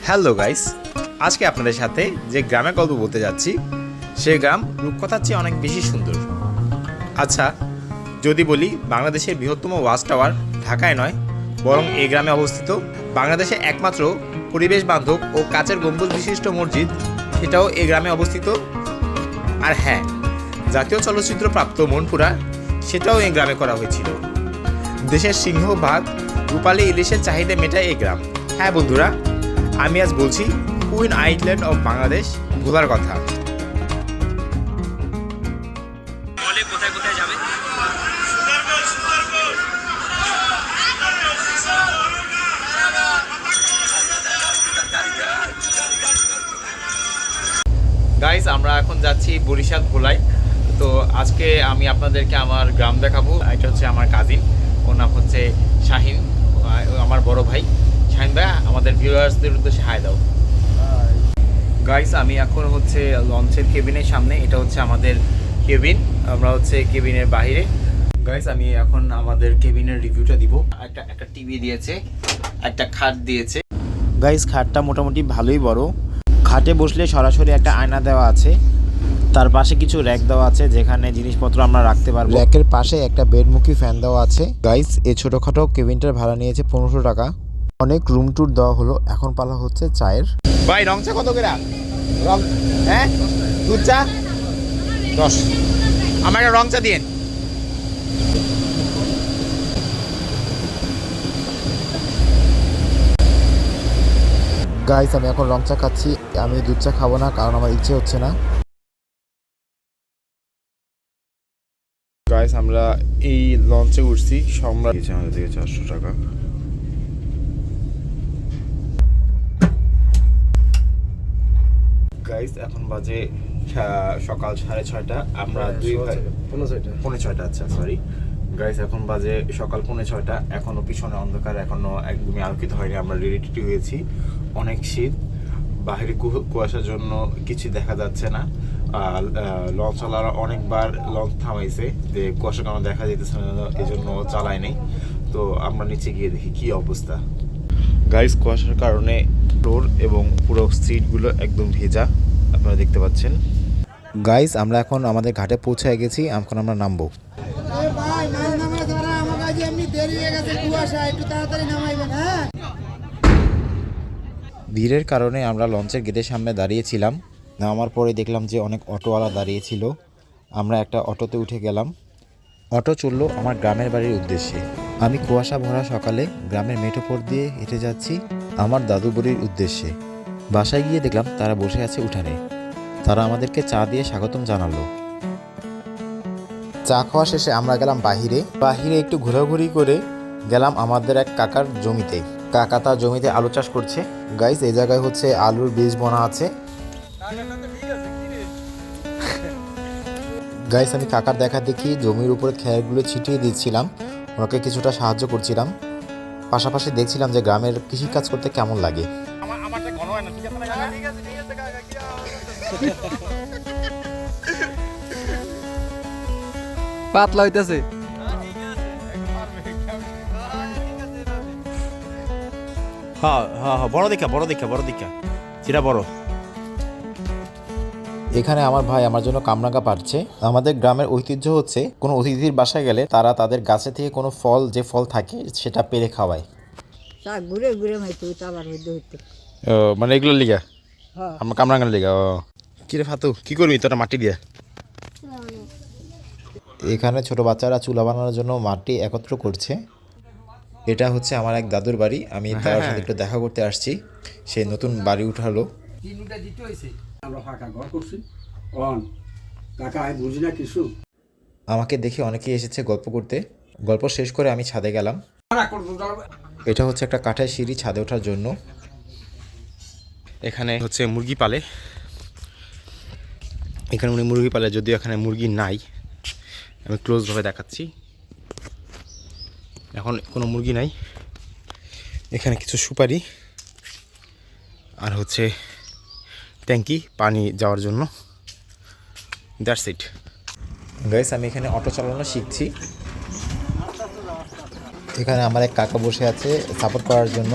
Hello guys, আজকে আপনাদের সাথে যে গ্রামের গল্প বলতে যাচ্ছি সে গ্রাম রূপকথার চেয়ে অনেক বেশি সুন্দর। আচ্ছা, যদি বলি বাংলাদেশের বৃহত্তম ওয়াচ টাওয়ার ঢাকায় নয় বরং এই গ্রামে অবস্থিত, বাংলাদেশে একমাত্র পরিবেশ বান্ধব ও কাচের গম্বুজ বিশিষ্ট মসজিদ সেটাও এই গ্রামে অবস্থিত। আর হ্যাঁ, জাতীয় চলচ্চিত্র প্রাপ্ত মনপুরা সেটাও এই গ্রামে করা হয়েছিল। দেশের সিংহভাগ রূপালী ইলিশের চাহিদা মেটায় এই গ্রাম। হ্যাঁ বন্ধুরা, আমি আজ বলছি কুইন আইল্যান্ড অফ বাংলাদেশ ভোলার কথা। কোথায় কোথায় যাবে? গাইস, আমরা এখন যাচ্ছি বরিশাল ভোলায়। তো আজকে আমি আপনাদেরকে আমার গ্রাম দেখাবো। এটা হচ্ছে আমার কাজিন, ওর নাম হচ্ছে শাহিন, আমার বড় ভাই। শাহিন ভাই, আমাদের ভিউয়ার্সদের উদ্দেশ্যে হাই দাও। গাইস, আমি এখন হচ্ছে লঞ্চের কেবিনের সামনে। এটা হচ্ছে আমাদের কেবিন, আমরা হচ্ছে কেবিনের বাইরে। গাইস, আমি এখন আমাদের কেবিনের রিভিউটা দিব। একটা টিভি দিয়েছে, একটা খাট দিয়েছে। গাইস, খাটটা মোটামুটি ভালোই বড়। খাটে বসলে সরাসরি একটা আয়না দেওয়া আছে, তার পাশে কিছু র্যাক দেওয়া আছে যেখানে জিনিসপত্র আমরা রাখতে পারবো। র্যাকের পাশে একটা বেডমুখী ফ্যান দেওয়া আছে। গাইস, এই ছোটখাটো কেবিনটার ভাড়া নিয়েছে 1500 টাকা। অনেক রুম ট্যুর দেওয়া হলো, এখন পালা হচ্ছে চায়ের। ভাই, রং চা কত করে? রং, হ্যাঁ, দুধ চা 10। আমার একটা রং চা দিন। গাইস, আমি এখন রং চা খাচ্ছি। আমি দুধ চা খাবো না, কারণ আমার ইচ্ছে হচ্ছে না। গাইস, আমরা এই লঞ্চে উঠছি। সম্রাট আমাদের থেকে 400 টাকা। গাইস, এখন বাজে সকাল 6:30। আমরা দুই ভাই 5:30। আচ্ছা, সরি গাইস, এখন বাজে সকাল 5:30। এখনো পিছনে অন্ধকার, এখনো একদমই আলোকিত হয়নি। আমরা রেডি হয়েছি। অনেক শীত, বাহিরে কুয়াশার জন্য কিছু দেখা যাচ্ছে না। লঞ্চ চালারা অনেকবার লঞ্চ থামাইছে যে কুয়াশার কারণে দেখা যেতেছে না, এই জন্য চালায় নেই। তো আমরা নিচে গিয়ে দেখি কি অবস্থা। গাইস, কুয়াশার কারণে ফ্লোর এবং পুরো সিটগুলো একদম ভেজা, আপনারা দেখতে পাচ্ছেন। গাইস, আমরা এখন আমাদের ঘাটে পৌঁছে গেছি। এখন আমরা নামবো। ভিড়ের কারণে আমরা লঞ্চের গেটের সামনে দাঁড়িয়েছিলাম। নামার পরে দেখলাম যে অনেক অটোওয়ালা দাঁড়িয়েছিল। আমরা একটা অটোতে উঠে গেলাম। অটো চললো আমার গ্রামের বাড়ির উদ্দেশ্যে। আমি কুয়াশা ভরা সকালে গ্রামের মেঠোপথ দিয়ে হেঁটে যাচ্ছি আমার দাদু বাড়ির উদ্দেশ্যে। বাসায় গিয়ে দেখলাম তারা বসে আছে উঠানে। তারা আমাদেরকে চা দিয়ে স্বাগতম জানালো। চা খাওয়া শেষে আমরা গেলাম বাহিরে একটু ঘোরাঘুরি করে গেলাম আমাদের এক কাকার জমিতে। কাকা তার জমিতে আলু চাষ করছে। গাইস, এই জায়গায় হচ্ছে আলুর বীজ বোনা আছে। গাইস, আমি কাকার দেখা দেখি জমির উপরে খেরগুলো ছিটিয়ে দিচ্ছিলাম, ওনাকে কিছুটা সাহায্য করছিলাম। পাশাপাশি দেখছিলাম যে গ্রামের কৃষিকাজ করতে কেমন লাগে। পাতলা হইতেছে। হ্যাঁ, বড় দেখা যেটা বড়। এখানে আমার ভাই আমার জন্য কামরাঙ্গা পাড়ছে। আমাদের গ্রামের ঐতিহ্য হচ্ছে কোনো অতিথির বাসায় গেলে তারা তাদের গাছে থেকে কোনো যে ফল থাকে সেটা পেরে খাওয়ায়। ঘুরে ঘুরে আবার হইতে মানে এগুলো লিগা আমার কামরাঙ্গার লিগা। কিরে ফাতু, কি করবি তোরা মাটি দিয়া? এখানে ছোট বাচ্চারা চুলা বানানোর জন্য মাটি একত্র করছে। এটা হচ্ছে আমার এক দাদুর বাড়ি। আমি তার সাথে একটু দেখা করতে আসছি। সে নতুন বাড়ি উঠালো। আমাকে দেখে অনেকেই এসেছে গল্প করতে। গল্প শেষ করে আমি ছাদে গেলাম। এটা হচ্ছে একটা কাঠের সিঁড়ি ছাদে ওঠার জন্য। এখানে হচ্ছে মুরগি পালে। এখানে উনি মুরগি পালে, যদিও এখানে মুরগি নাই। আমি ক্লোজভাবে দেখাচ্ছি। এখন কোনো মুরগি নাই। এখানে কিছু সুপারি আর হচ্ছে ট্যাঙ্কি পানি যাওয়ার জন্য। That's it guys. আমি এখানে অটো চালানো শিখছি। এখানে আমার এক কাকা বসে আছে সাপোর্ট করার জন্য।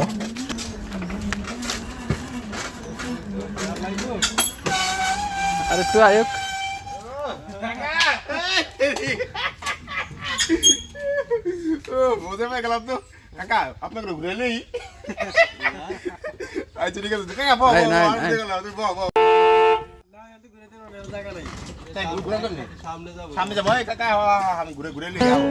আর একটু আয়ক বোঝে পাই গেলাম তো কাকা আপনাকে ঘুরে নেই আচ্ছা ঠিক আছে কাকা বল সামনে যাবো কাকা আমি ঘুরে ঘুরে নিয়ে যাবো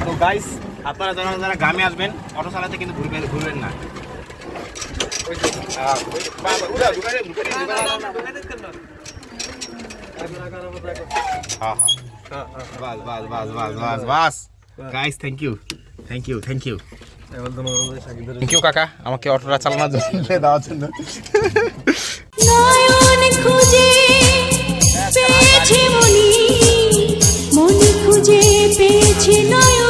তো গাইস আপনারা যারা গ্রামে আসবেন অটো চালাতে কিন্তু ঘুরবেন না গাইস থ্যাংক ইউ কাকা আমাকে অটোটা চালানোর জন্য দেওয়ার জন্য নয়ন খুঁজে পেয়েছে মনি মনি খুঁজে পেয়েছে নয়ন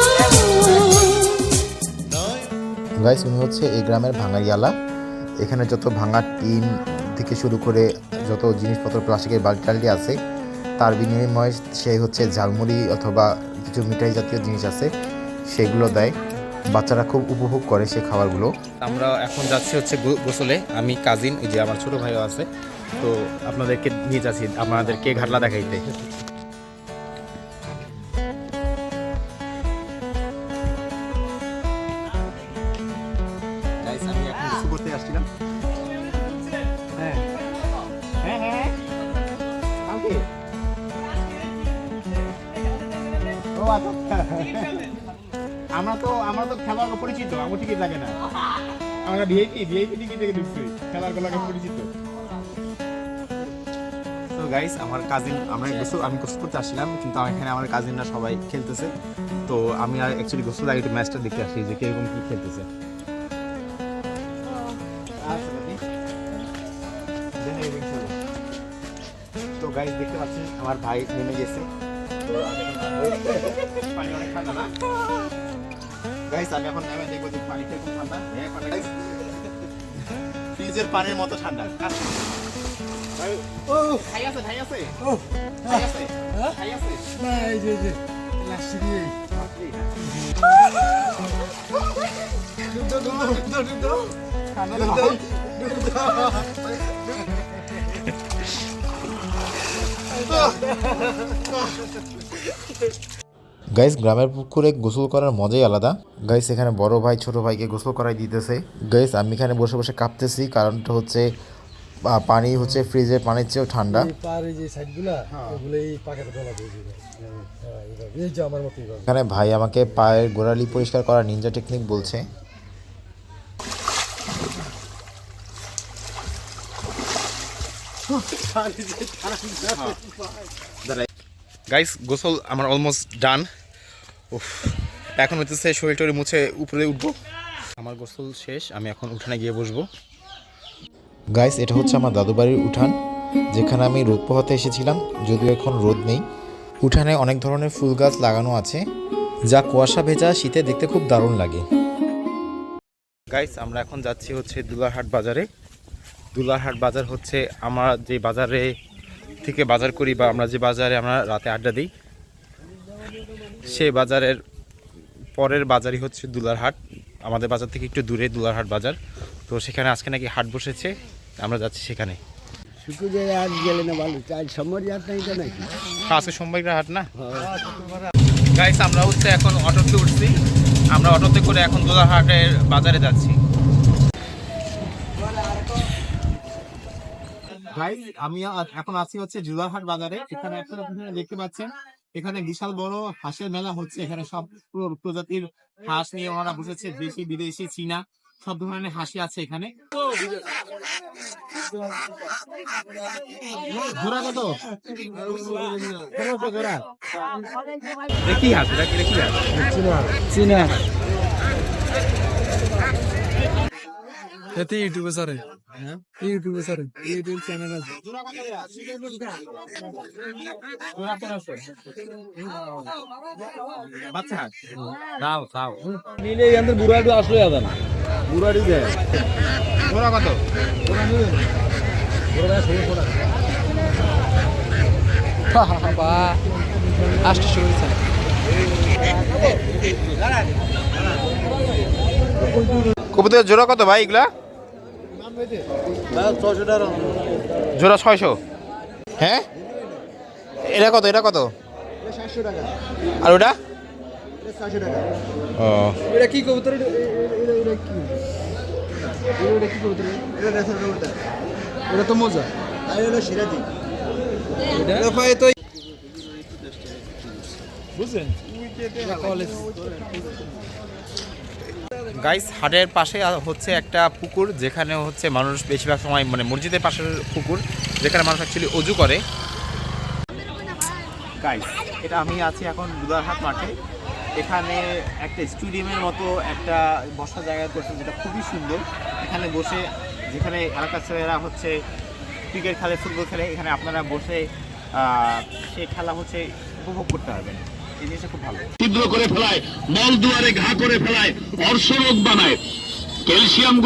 গাইস উনি হচ্ছে এই গ্রামের ভাঙারিয়ালা। এখানে যত ভাঙা টিন থেকে শুরু করে যত জিনিসপত্র প্লাস্টিকের বালতি টালটি আছে তার বিনিময়ে সে হচ্ছে ঝালমুড়ি অথবা কিছু মিঠাই জাতীয় জিনিস আছে সেগুলো দেয়। বাচ্চারা খুব উপভোগ করে সে খাবারগুলো। আমরা এখন যাচ্ছি হচ্ছে গোসলে, আমি কাজিন, এই যে আমার ছোট ভাইও আছে, তো আপনাদেরকে নিয়ে যাচ্ছি আপনাদেরকে ঘাটলা দেখাইতে। আমি এখন গোসল করতে আসছিলাম। হ্যাঁ হ্যাঁ হ্যাঁ ও আচ্ছা, আমরা তো খেলার পরিচিত, আমার টিকিট লাগে না, আমরা ভিআইপি টিকিট থেকে ঢুকছি, খেলার লাগে পরিচিত। তো গাইস আমার কাজিন আমি গোসল করতে আসছিলাম, কিন্তু এখানে আমার কাজিনরা সবাই খেলতেছে, তো আমি আর অ্যাকচুয়ালি গোসল আগে একটু ম্যাচটা দেখতে আসছি যে কিরকম কি খেলতেছে। তো গাইস দেখতে পাচ্ছেন আমার ভাই নেমে গেছে, তো আমি পানি অনেক ঠান্ডা না গাইস, আমি এখন নেমে দেখবো যে পানি কিরকম ঠান্ডা। ফ্রিজের পানির মতো ঠান্ডা। ও খাই আছে না এই যে লাস্ট দিয়ে গাইস গ্রামের পুকুরে গোসল করার মজাই আলাদা। গাইস এখানে বড় ভাই ছোট ভাইকে গোসল করাই দিতেছে। গাইস আমি এখানে বসে বসে কাঁপতেছি, কারণটা হচ্ছে পানি হচ্ছে ফ্রিজের পানির চেয়েও ঠান্ডা। পারে যে সাইডগুলা ওগুলাই পাকেটে তোলা দিয়ে দিবে। এই যে আমার মতই ভাবে এখানে ভাই আমাকে পায়ের গোড়ালি পরিষ্কার করার নিনজা টেকনিক বলছে। গাইস গোসল আমার অলমোস্ট ডান। এখন হচ্ছে শরীর টরি মুছে উপরে উঠবো। আমার গোসল শেষ, আমি এখন উঠানে গিয়ে বসবো। গাইস এটা হচ্ছে আমার দাদু বাড়ির উঠান, যেখানে আমি রোদ পোহাতে এসেছিলাম, যদিও এখন রোদ নেই। উঠানে অনেক ধরনের ফুল গাছ লাগানো আছে, যা কুয়াশা ভেজা শীতে দেখতে খুব দারুণ লাগে। গাইস আমরা এখন যাচ্ছি হচ্ছে দুলারহাট বাজারে। দুলারহাট বাজার হচ্ছে আমরা যে বাজারে থেকে বাজার করি, বা আমরা যে বাজারে আমরা রাতে আড্ডা দিই, সেই বাজারের পরের বাজারই হচ্ছে দুলারহাট। আমাদের বাজার থেকে একটু দূরে দুলারহাট বাজার, তো সেখানে আজকে নাকি হাট বসেছে, আমরা যাচ্ছি সেখানে। আজকে সোমবার হাট না গাইস, আমরা হচ্ছে এখন অটোতে উঠছি, আমরা অটোতে করে এখন দুলারহাটের বাজারে যাচ্ছি। গাইস আমি এখন আছি হচ্ছে দুলারহাট বাজারে। এখানে আপনারা দেখতে পাচ্ছেন এখানে বিশাল বড় হাঁসের মেলা হচ্ছে। এখানে সব প্রজাতির হাঁস নিয়ে ওনারা বসেছে, দেশি বিদেশি চীনা সব ধরনের হাঁসি আছে এখানে। জোড়া কত? জোড়া দেখি হাঁস, দেখি হাঁস চীনা এতে ইউটিউবে স্যার ইউটিউবে স্যার ইউটিউব চ্যানেল আছে। বাচ্চা হাঁস দাও দাও নিলে এখান বুড়াটু আসলে আদা না বুড়াটু দেয়। জোড়া কত? বুড়া 1600 টাকা। বাবা আসতে শুরু হয়েছে কবুতরের জোড়া কত ভাই এগুলা? জোড়া 600। হ্যাঁ, এটা কত? এটা কত? 700 টাকা, আর ওটা? 600 টাকা। ও, এটা কি কবুতর? এটা কি? এটা কি কবুতর? এটা দেশের কবুতর। এটা তো মজা। আর এটা সিরাজি। এটা পায় তো বুঝছেন? গাইস, হাটের পাশে হচ্ছে একটা পুকুর, যেখানে হচ্ছে মানুষ বেশিরভাগ সময় মানে মসজিদের পাশের পুকুর, যেখানে মানুষ অ্যাকচুয়ালি অজু করে। গাইস, এটা আমি আছি এখন বুদারহাট মাঠে। এখানে একটা স্টেডিয়ামের মতো একটা বসার জায়গা করছে, যেটা খুবই সুন্দর। এখানে বসে, যেখানে এলাকার ছেলেরা হচ্ছে ক্রিকেট খেলে, ফুটবল খেলে, এখানে আপনারা বসে সেই খেলা হচ্ছে উপভোগ করতে পারবেন। এই জিনিসটা খুব ভালো। তীব্র করে ফেলায়, মল দুয়ারে ঘা করে ফেলায়, অর্শরোগ বানায়, ক্যালসিয়াম।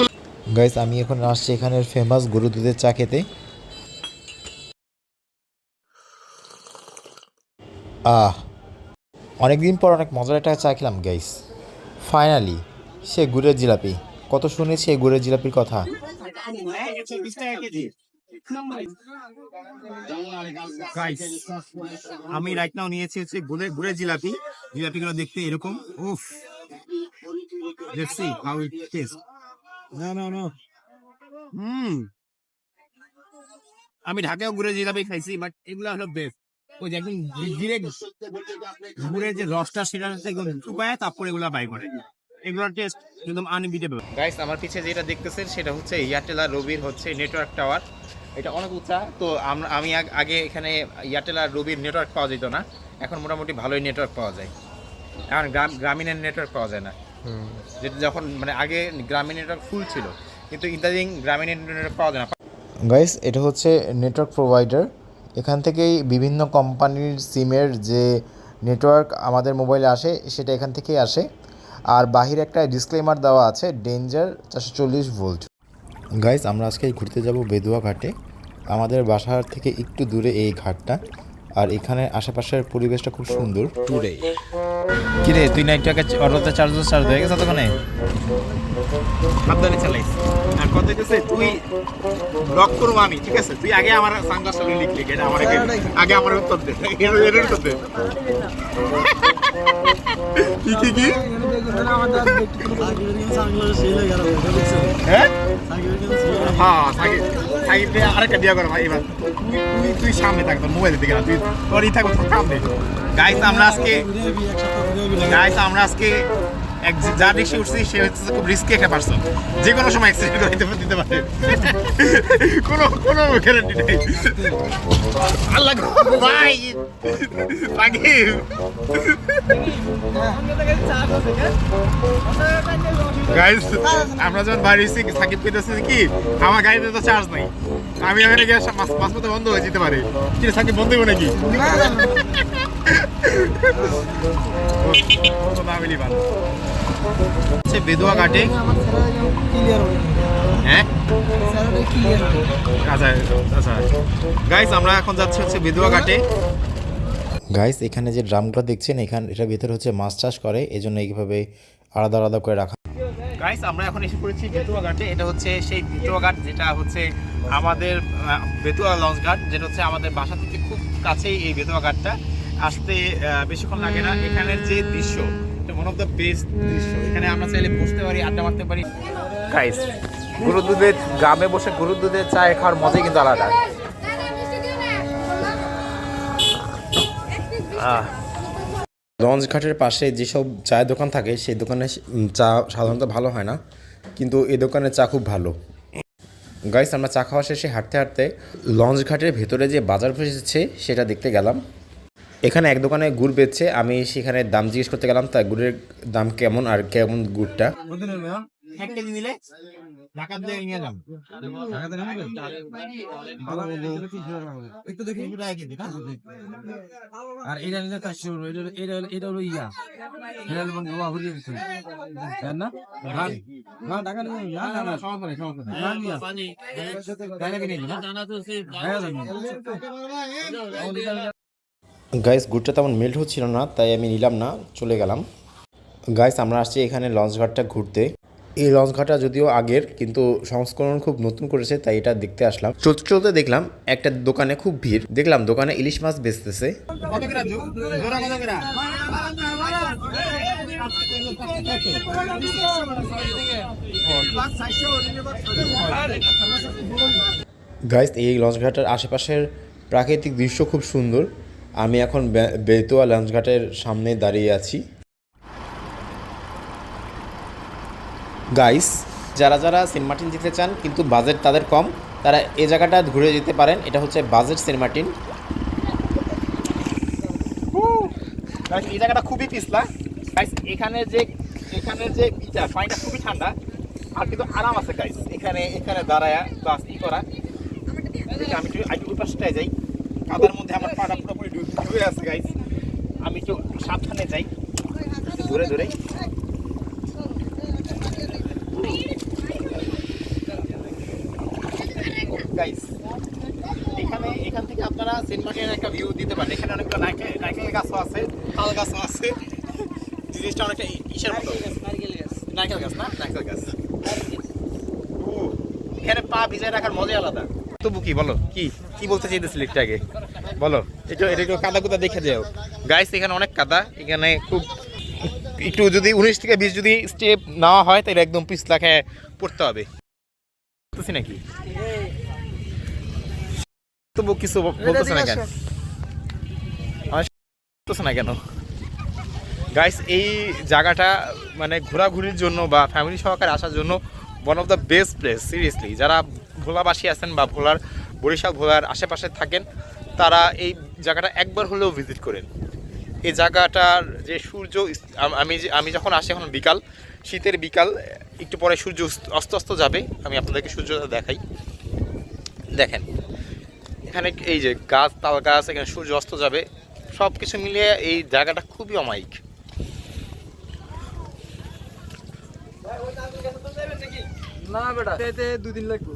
গাইস আমি এখন আসছি এখানের ফেমাস গরু দুধের চা খেতে। অনেকদিন পর অনেক মজার একটা চা খেলাম গাইস। ফাইনালি সে গুড়ের জিলাপি। কত শুনেছি এই গুড়ের জিলাপির কথা। আমি রাইট নাও নিয়েছি হচ্ছে গুড়ের জিলাপি। জিলাপিগুলো দেখতে এরকম। উফ, let's see how it taste. No. আমি ঢাকায়ও গুড়ের জিলাপি খাইছি, বাট এগুলো হলো বেস্ট। ওই যে একদম ডিরেক্ট গুড়ের যে রসটা, সেটা হচ্ছে একদম শুকায়, তারপরে এগুলো বাই করে। এগুলোর টেস্ট একদম আনবিটেবল। গাইস, আমার পিছে যেটা দেখতেছেন সেটা হচ্ছে এয়ারটেল আর রবির হচ্ছে নেটওয়ার্ক টাওয়ার। এটা অনেক উঁচা। তো আমি আগে এখানে এয়ারটেল আর রবির নেটওয়ার্ক পাওয়া যেত না, এখন মোটামুটি ভালোই নেটওয়ার্ক পাওয়া যায়। এখন গ্রামীণের নেটওয়ার্ক পাওয়া যায় না, যেটা যখন মানে আগে গ্রামীণ নেটওয়ার্ক ফুল ছিল, কিন্তু ইদানিং গ্রামীণের নেটওয়ার্ক পাওয়া যায় না। গাইস এটা হচ্ছে নেটওয়ার্ক প্রোভাইডার। এখান থেকেই বিভিন্ন কোম্পানির সিমের যে নেটওয়ার্ক আমাদের মোবাইলে আসে, সেটা এখান থেকেই আসে। আর বাহিরে একটা ডিসক্লেমার দেওয়া আছে, ডেঞ্জার 440 ভোল্ট। গাইস আমরা আজকে ঘুরতে যাব বেদুয়া ঘাটে। আমাদের বাসার থেকে একটু দূরে এই ঘাটটা, আর এখানে আশেপাশের পরিবেশটা খুব সুন্দর। টুরে কিরে, তুই নাইট টাকা অটোতে চার্জ হয়ে গেছে তখনই সাবধানে চালাইস। আর কথা হচ্ছে, তুই ব্লক করবো আমি, ঠিক আছে? তুই আগে আমার সানগ্লাসটা লিখলি, এটা আমার আগে আমার উত্তর দে, এর উত্তর দে। কি হ্যাঁ, সাকিবকে আরেকটা বিয়ে করো ভাই এবার। তুই সামনে থাক, তোর মোবাইলের দিকে না, তুই তোরই থাকবো, তোর সামনে। গাইস আমরা আজকে যা রিক্সে উঠছি সে হচ্ছে খুব রিস্কি একটা পার্সন, যে কোনো সময় অ্যাক্সিডেন্ট করে দিতে পারে, কোনো গ্যারান্টি নেই। আল্লাহ ভাই গাইস, আমরা যখন বাড়ি এসেছি, সাকিব কইতেছে কি আমার গাড়িতে তো চার্জ নাই, আমি এখানে গিয়ে মাঝপথে বন্ধ হয়ে যেতে পারে। কি সাকিব, বন্ধ হইব নাকি? বেদুয়া ঘাটে, হ্যাঁ আচ্ছা গাইস আমরা এখন যাচ্ছি হচ্ছে বেদুয়া ঘাটে। গাইস এখানে যে ড্রামগুলো দেখছেন, এটার ভিতরে হচ্ছে মাছ চাষ করে, এজন্য এইভাবে আলাদা আলাদা করে রাখা। গাইস আমরা এখন এসে পড়েছি বেতুয়া ঘাটে। এটা হচ্ছে সেই বেতুয়া ঘাট, যেটা হচ্ছে আমাদের বেতুয়া লঞ্চ ঘাট, যেটা হচ্ছে আমাদের বাসা থেকে খুব কাছেই। এই বেতুয়া ঘাটটা আসতে বেশিক্ষণ লাগে না। এখানের যে দৃশ্য, এটা ওয়ান অফ দ্য বেস্ট দৃশ্য। এখানে আমরা চাইলে বসতে পারি, আড্ডা মারতে পারি। গাইস, গরুর দুধের গ্রামে বসে গরুর দুধের চা খাওয়ার মজাই কিন্তু আলাদা। লঞ্চ ঘাটের পাশে যেসব চায়ের দোকান থাকে, সেই দোকানে চা সাধারণত ভালো হয় না, কিন্তু এই দোকানের চা খুব ভালো। গাইস আমরা চা খাওয়া শেষে হাঁটতে হাঁটতে লঞ্চ ঘাটের ভেতরে যে বাজার বসেছে সেটা দেখতে গেলাম। এখানে এক দোকানে গুড় বেচছে, আমি সেখানে দাম জিজ্ঞেস করতে গেলাম, তাই গুড়ের দাম কেমন আর কেমন গুড়টা। এক কেজি নিলে ঢাকা দিয়ে নিয়ে যাম। আর এটা নিলে 400, এটা হলো ইয়া, এটা হলো বাবা হরি না টাকা নেই না সমস্যা নেই। টাকা কিনে না গাইস গুড়টা তেমন মেল্ট হচ্ছিল না, তাই আমি নিলাম না, চলে গেলাম। গাইস আমরা আসছি এখানে লঞ্চঘাটটা ঘুরতে। এই লঞ্চঘাটটা যদিও আগের, কিন্তু সংস্করণ খুব নতুন করেছে, তাই এটা দেখতে আসলাম। চলতে চলতে দেখলাম একটা দোকানে খুব ভিড়, দেখলাম দোকানে ইলিশ মাছ বেচতেছে। গাইস এই লঞ্চঘাটের আশেপাশের প্রাকৃতিক দৃশ্য খুব সুন্দর। আমি এখন বেতুয়া লঞ্চঘাটের সামনে দাঁড়িয়ে আছি। গাইস যারা যারা সেন্ট মার্টিন যেতে চান কিন্তু বাজেট তাদের কম, তারা এই জায়গাটা ঘুরে যেতে পারেন। এটা হচ্ছে বাজেট সেন্ট মার্টিন। এই জায়গাটা খুবই পিছলা গাইস। এখানের যে পানিটা খুবই ঠান্ডা, আর কিন্তু আরাম আছে গাইস। এখানে দাঁড়ায়া বাস ই করা। আমি একটু ওই পাশটায় যাই, কাদার মধ্যে আমার পাটা পুরোপুরি ডুবে আছে গাইস। আমি একটু সাবধানে যাই, ধরে ধরে। গাইস এখান থেকে আপনারা সেন্ট মার্টিনের একটা ভিউ দিতে পারেন। এখানে অনেকগুলো নারকেল গাছও আছে, তাল গাছও আছে। জিনিসটা অনেকটা ইসের মতো, নারকেল গাছ না, নারকেল গাছ। এখানে পা ভিজায় রাখার মজাই আলাদা। তবু কি বলো, কি বলতে চাইতেছিল একটু আগে বলো। এটা একটু কাদা কুদা দেখে যাও গাইস, এখানে অনেক কাদা। এখানে খুব একটু যদি 19 থেকে 20 যদি স্টেপ নেওয়া হয় তাহলে একদম পিছলা খেয়ে পড়তে হবে। বুঝতেছি নাকি? তবু কিছু বলতেছে না কেন? বলতেছে না কেন গাইস? এই জায়গাটা মানে ঘোরাঘুরির জন্য বা ফ্যামিলি সহকারে আসার জন্য one of the best place. Seriously যারা ভোলাবাসী আছেন বা বরিশাল ভোলার আশেপাশে থাকেন, তারা এই জায়গাটা একবার হলেও ভিজিট করেন। এই জায়গাটার যে সূর্য, আমি যখন আসি এখন বিকাল, শীতের বিকাল, একটু পরে সূর্য অস্ত যাবে। আমি আপনাদেরকে সূর্যটা দেখাই। দেখেন এখানে এই যে গাছ, তাল গাছ, এখানে সূর্য অস্ত যাবে, সব কিছু মিলিয়ে এই জায়গাটা খুবই অমায়িক। না বেটা, এতে 2 দিন লাগবে।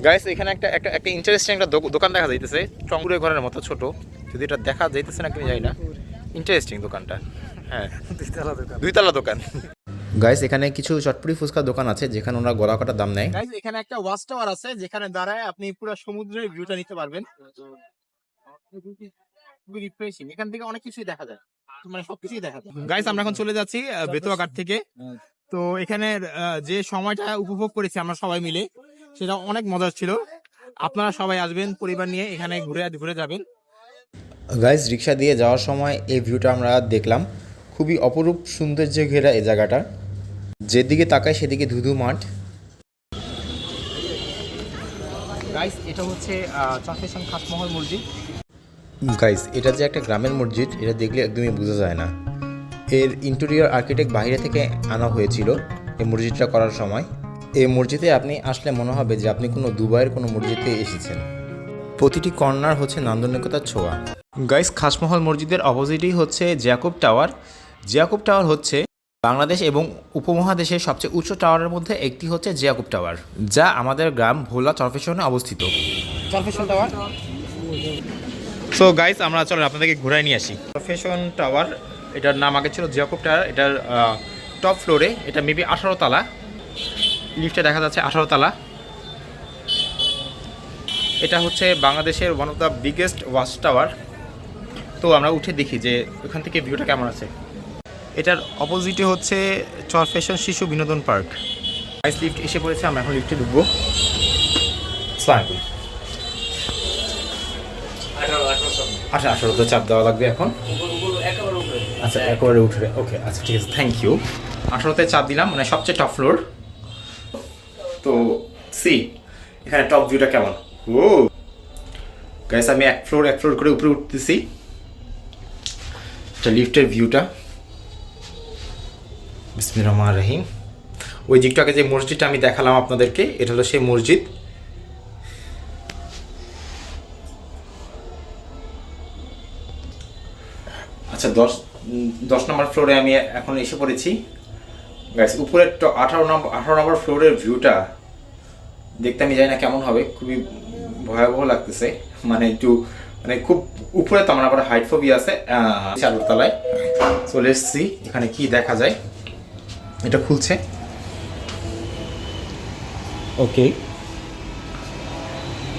গাইস এখানে একটা ইন্টারেস্টিং একটা দোকান দেখা যাইতেছে, টঙ্গুরে ঘরের মতো ছোট, যদি এটা দেখা যাইতেছে না কি জানি না। ইন্টারেস্টিং দোকানটা, হ্যাঁ, 2 তলা দোকান। গাইস এখানে কিছু চটপটি ফুচকা দোকান আছে যেখানে ওরা গলা কাটার দাম নেয়। গাইস এখানে একটা ওয়াচ টাওয়ার আছে যেখানে দাঁড়ায় আপনি পুরো সমুদ্রের ভিউটা নিতে পারবেন। খুবই রিফ্রেশিং, এখান থেকে অনেক কিছুই দেখা যায়, মানে সবকিছুই দেখা যায়। গাইস আমরা এখন চলে যাচ্ছি বেতুয়া ঘাট থেকে। তো এখানে যে সময়টা উপভোগ করেছি আমরা সবাই মিলে, সেটা অনেক মজার ছিল। আপনারা সবাই আসবেন পরিবার নিয়ে, এখানে ঘুরে যাবেন। গাইস রিক্সা দিয়ে যাওয়ার সময় এই ভিউটা আমরা দেখলাম, খুবই অপরূপ সৌন্দর্যে ঘেরা এই জায়গাটা। যেদিকে তাকায় সেদিকে ধুধু মাঠ। গাইস এটা হচ্ছে চরফেশন খাসমহল মসজিদ। গাইস এটা যে একটা গ্রামের মসজিদ, এটা দেখলে একদমই বোঝা যায় না। এর ইন্টেরিয়র আর্কিটেক্ট বাইরে থেকে আনা হয়েছিল এই মসজিদটা করার সময়। এই মসজিদে আপনি আসলে মনে হবে যে আপনি কোনো দুবাইয়ের কোনো মসজিদে এসেছেন। প্রতিটি কর্নার হচ্ছে নান্দনিকতার ছোঁয়া। গাইস খাসমহল মসজিদের অপোজিটেই হচ্ছে জ্যাকব টাওয়ার। জ্যাকব টাওয়ার হচ্ছে বাংলাদেশ এবং উপমহাদেশের সবচেয়ে উচ্চ টাওয়ারের মধ্যে একটি হচ্ছে জ্যাকব টাওয়ার, যা আমাদের গ্রাম ভোলা চরফেশনে অবস্থিত। চরফেশন টাওয়ার। সো গাইস আমরা চলেন আপনাদেরকে ঘুরাই নিয়ে আসি। চরফেশন টাওয়ার, এটার নাম আগে ছিল জ্যাকব টাওয়ার। এটার টপ ফ্লোরে, এটা মেবি 18 তলা। লিফটে দেখা যাচ্ছে 18 তলা। এটা হচ্ছে বাংলাদেশের one of the biggest watch tower. তো আমরা উঠে দেখি যে ওখান থেকে ভিউটা কেমন আছে। এটার অপোজিটে হচ্ছে চরফেশন শিশু বিনোদন পার্ক। গাইস লিফট এসে পড়েছে, আমরা এখন লিফটে ঢুকবো। আসসালামু আলাইকুম। 18 তো চাপ দেওয়া লাগবে এখন। আচ্ছা একেবারে উঠে, ওকে আচ্ছা ঠিক আছে, থ্যাংক ইউ। 18তে চাপ দিলাম, মানে সবচেয়ে টপ ফ্লোর। তো সি এখানে টপ ভিউটা কেমন। ও গাইস আমি এক ফ্লোর করে উপরে উঠতেছি। এটা লিফটের ভিউটা। বিসমিল্লাহির রহমানির রহিম। ওই দিকটাকে যে মসজিদটা আমি দেখালাম আপনাদেরকে, এটা হলো সেই মসজিদ। আচ্ছা 10 নম্বর ফ্লোরে আমি এখন এসে পড়েছি। গাইস উপরে 18 নম্বর ফ্লোরের ভিউটা দেখতে আমি জানি না কেমন হবে, খুবই ভয়াবহ লাগতেছে, মানে একটু মানে খুব উপরে তো আমার আবার হাইট ফোবিয়া আছে। 4 তলায় চলে এসেছি, এখানে কি দেখা যায়। এটা খুলছে, ওকে।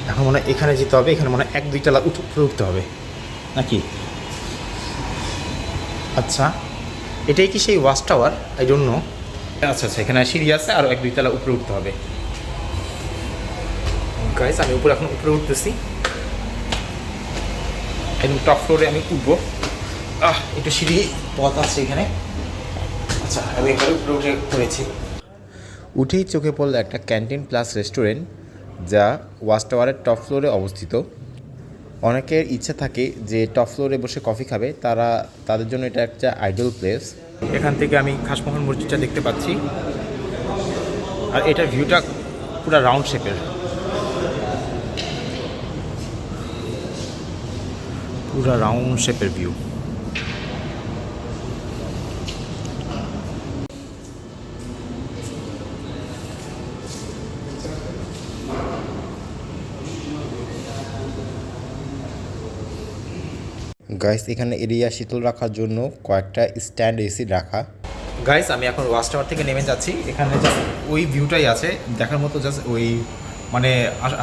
এখন মনে হয় এখানে যেতে হবে, এখানে মনে হয় 1-2 তলা উপরে উঠতে হবে নাকি? আচ্ছা, এটাই কি সেই watch tower? I don't know. আচ্ছা আচ্ছা, এখানে সিঁড়ি আছে, আর 1-2 তলা উপরে উঠতে হবে। গাইস, আমি এখন উপরে উঠতেছি, একদম টপ ফ্লোরে আমি উঠবো। একটু সিঁড়ি পথ আছে এখানে। আচ্ছা, আমি এখানে উপরে উঠে পড়েছি। উঠেই চোখে পড়ল একটা ক্যান্টিন প্লাস রেস্টুরেন্ট, যা ওয়াচ টাওয়ারের টপ ফ্লোরে অবস্থিত। অনেকের ইচ্ছা থাকে যে টপ ফ্লোরে বসে কফি খাবে, তাদের জন্য এটা একটা আইডল প্লেস। এখান থেকে আমি খাসমোহন মসজিদটা দেখতে পাচ্ছি, আর এটার ভিউটা পুরো রাউন্ড শেপের, ভিউ। গাইস, এখানে এরিয়া শীতল রাখার জন্য কয়েকটা স্ট্যান্ড এসি রাখা। গাইস, আমি এখন ওয়াচ টাওয়ার থেকে নেমে যাচ্ছি। এখানে জাস্ট ওই ভিউটাই আছে দেখার মতো, জাস্ট ওই মানে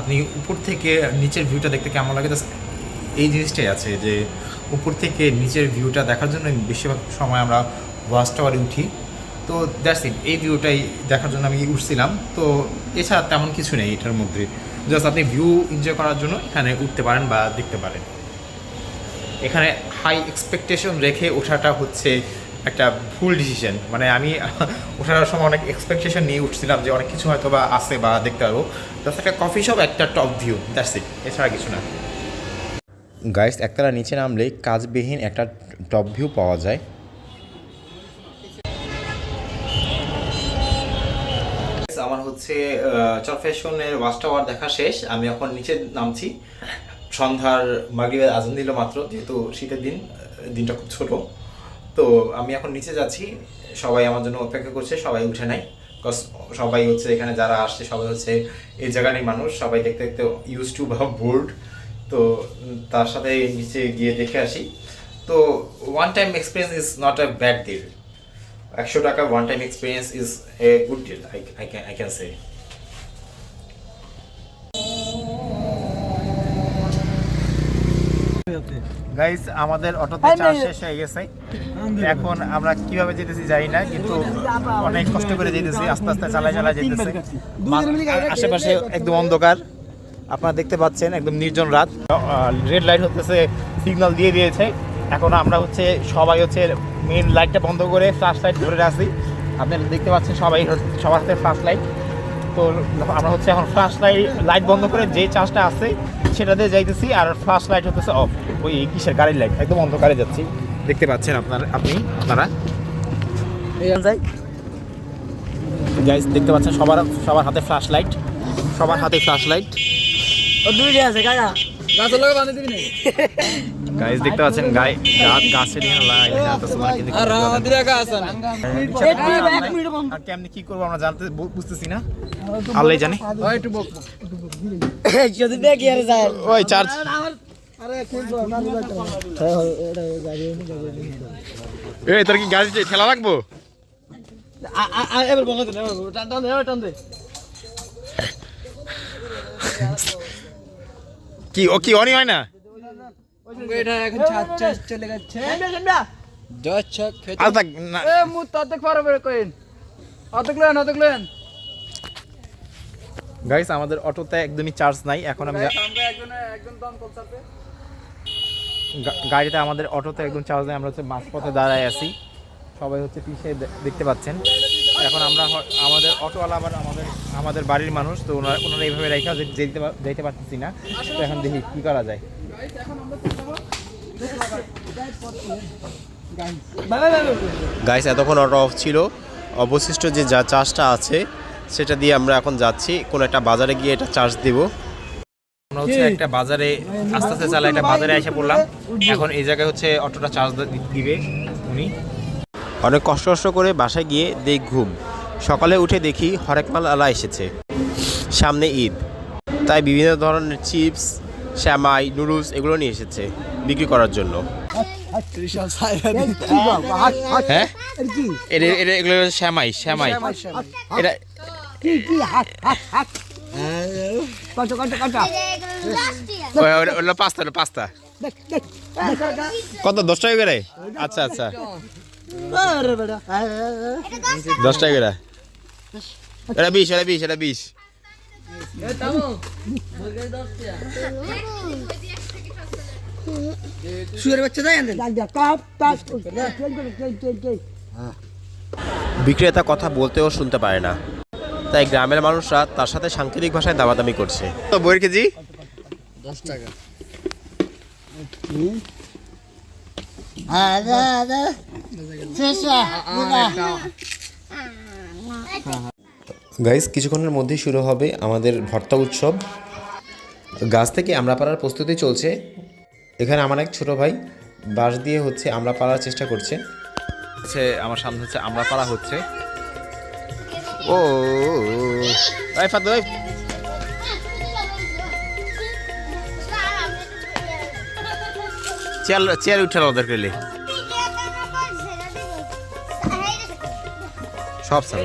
আপনি উপর থেকে নিচের ভিউটা দেখতে কেমন লাগে, জাস্ট এই জিনিসটাই আছে যে উপর থেকে নিচের ভিউটা দেখার জন্য বেশিরভাগ সময় আমরা ওয়াচ টাওয়ারে উঠি। তো দ্যাটস ইট, এই ভিউটাই দেখার জন্য আমি উঠছিলাম। তো এছাড়া তেমন কিছু নেই এটার মধ্যে, জাস্ট আপনি ভিউ এনজয় করার জন্য এখানে উঠতে পারেন বা দেখতে পারেন। এখানে হাই এক্সপেকটেশন রেখে ওঠাটা হচ্ছে একটা ভুল ডিসিশন। মানে আমি ওঠার সময় অনেক এক্সপেকটেশন নিয়ে উঠছিলাম যে অনেক কিছু হয়তো বা আসে বা দেখতে পারবো। জাস্ট একটা কফি শপ, একটা টপ ভিউ, দ্যাটস ইট, এছাড়া কিছু না। গাইস, একতলা নিচে নামলেই কাজবিহীন একটা টপ ভিউ পাওয়া যায়। আমার হচ্ছে চরফ্যাশনের ওয়াচ টাওয়ার দেখা শেষ। আমি এখন নিচে নামছি। সন্ধ্যার মাগরিবের আজান দিল মাত্র, যেহেতু শীতের দিনটা খুব ছোট। তো আমি এখন নিচে যাচ্ছি, সবাই আমার জন্য অপেক্ষা করছে, সবাই উঠে নাই। বিকজ সবাই হচ্ছে এখানে যারা আসছে সবাই হচ্ছে এই জায়গারই মানুষ, সবাই দেখতে দেখতে ইউজ টু বা বোর্ড। তো তার সাথে নিচে গিয়ে দেখে আসি। তো one time experience is not a bad deal. 100 টাকা one time experience is a good deal, I can say. Guys, আমাদের অটোতে চার্জ শেষ হয়ে গেছে। এখন আমরা কিভাবে যেতেছি জানি না, কিন্তু অনেক কষ্ট করে যেতেছি, আস্তে আস্তে চালায় যেতেছি। আশেপাশে একদম অন্ধকার, আপনারা দেখতে পাচ্ছেন, একদম নির্জন রাত। রেড লাইট হতেছে, সিগন্যাল দিয়ে দিয়েছে। এখন আমরা হচ্ছে সবাই হচ্ছে মেইন লাইটটা বন্ধ করে ফ্ল্যাশ লাইট ধরে রাখছি। আপনারা দেখতে পাচ্ছেন সবার হাতে ফ্ল্যাশ লাইট। তো আমরা হচ্ছে এখন ফ্ল্যাশ লাইট বন্ধ করে যে চার্জটা আছে সেটা দিয়ে যাইতেছি, আর ফ্ল্যাশ লাইট হতেছে অফ। ওই কিসের গাড়ির লাইট, একদম অন্ধকারে যাচ্ছি, দেখতে পাচ্ছেন আপনারা গাইস, দেখতে পাচ্ছেন সবার হাতে ফ্ল্যাশ লাইট, গাইস দেখতে পাচ্ছেন গাছের কেমনি কি করবো আমরা বুঝতেছি না, আল্লাহ জানে। ওই চার্জ তোর কি গাড়ি ঠেলা লাগবো? কি ও কি অনি হয় না? এটা এখন চলে যাচ্ছে। গাইস, আমাদের অটোতে একদমই চার্জ নাই। এখন আমি গাড়িতে আমাদের অটোতে একদম চার্জ নেই। আমরা হচ্ছে মাঝপথে দাঁড়ায় আছি, সবাই হচ্ছে পিছিয়ে দেখতে পাচ্ছেন। এখন আমরা আমাদের অটোওয়ালা আবার আমাদের বাড়ির মানুষ, তো ওনারা এইভাবে রেখা যেতে পারতেছি না। তো এখন দেখি কি করা যায়। গাইস, এতক্ষণ অটো অফ ছিল, অবশিষ্ট যে চার্জটা আছে সেটা দিয়ে আমরা এখন যাচ্ছি কোনো একটা বাজারে গিয়ে এটা চার্জ দিব। আমরা হচ্ছে একটা বাজারে আস্তে আস্তে চালা একটা বাজারে এসে পড়লাম। এখন এই জায়গায় হচ্ছে অটোটা চার্জ দিবে উনি। অনেক কষ্ট করে বাসায় গিয়ে ঘুম। সকালে উঠে দেখি হরেক মাল আলা এসেছে, সামনে ঈদ। তাই বিভিন্ন ধরনের চিপস, শ্যামাই, নুডলস এগুলো নিয়ে এসেছে বিক্রি করার জন্য। হ্যাঁ এগুলো শ্যামাই শ্যামাই এটা পাস্তা কত 10 টাকা করে? আচ্ছা আচ্ছা 10 টাকা করে। এটা 20 এটা 20 শুয়ের বাচ্চা যায় বিক্রেতা কথা বলতেও শুনতে পারে না, তাই গ্রামের মানুষরা তার সাথে সাংকেতিক ভাষায় দামাদামি করছে। তো বইয়ের কেজি 10 টাকা। গাইস কিছুক্ষণের মধ্যেই শুরু হবে আমাদের ভর্তা উৎসব। গাছ থেকে আমড়া পাড়ার প্রস্তুতি চলছে। এখানে আমার এক ছোট ভাই বাঁশ দিয়ে হচ্ছে আমড়া পাড়ার চেষ্টা করছে। আমার সামনে হচ্ছে আমরা পাড়া হচ্ছে। ও এই ফাদু এই চেয়ার উঠে ওদের কেলে সব সারা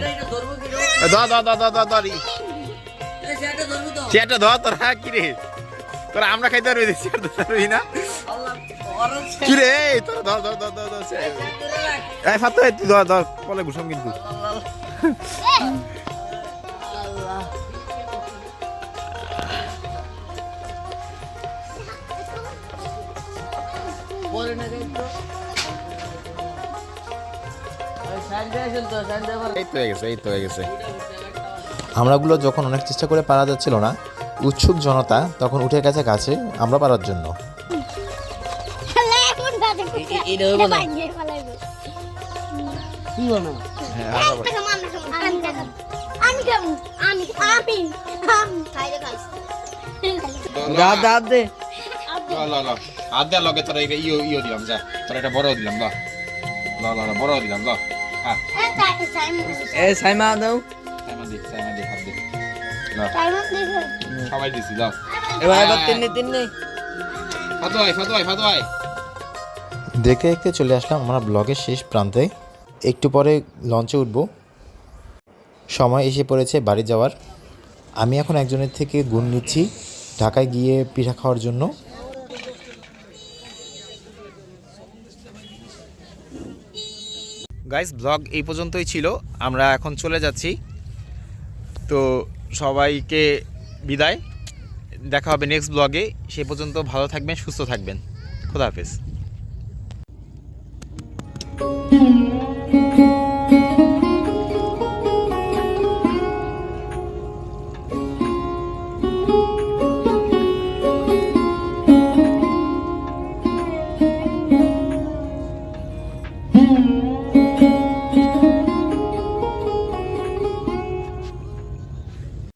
চেয়ারটা ধর তোর। হ্যাঁ কিরে তোরা আমরা খাইতে পারবি চেয়ার ধরতে পারবি না কিরে তোর ধর ধর ধর ধর ধর এই ফাতু তুই ধর ধর বলে ঘুষাম কিন্তু এই তো হয়ে গেছে। আমড়াগুলো যখন অনেক চেষ্টা করে পারা যাচ্ছিল না, উৎসুক জনতা তখন উঠে গেছে গাছে আমড়া পাড়ার জন্য। আদা লগে তোরা ইয়ে দিলাম যা তোরা এটা বড় দিলাম ল বড় দিলাম ল হ্যাঁ এ সাইমা দাও সাইমা দি হাত দে সবাই দিছি ল এবার তিন ফাতু আয় দেখতে দেখতে চলে আসলাম আমরা ব্লগের শেষ প্রান্তে। একটু পরে লঞ্চে উঠব, সময় এসে পড়েছে বাড়ি যাওয়ার। আমি এখন একজনের থেকে গুণ নিচ্ছি ঢাকায় গিয়ে পিঠা খাওয়ার জন্য। গাইস ব্লগ এই পর্যন্তই ছিল, আমরা এখন চলে যাচ্ছি। তো সবাইকে বিদায়, দেখা হবে নেক্সট ব্লগে। সেই পর্যন্ত ভালো থাকবেন, সুস্থ থাকবেন। খোদা হাফেজ।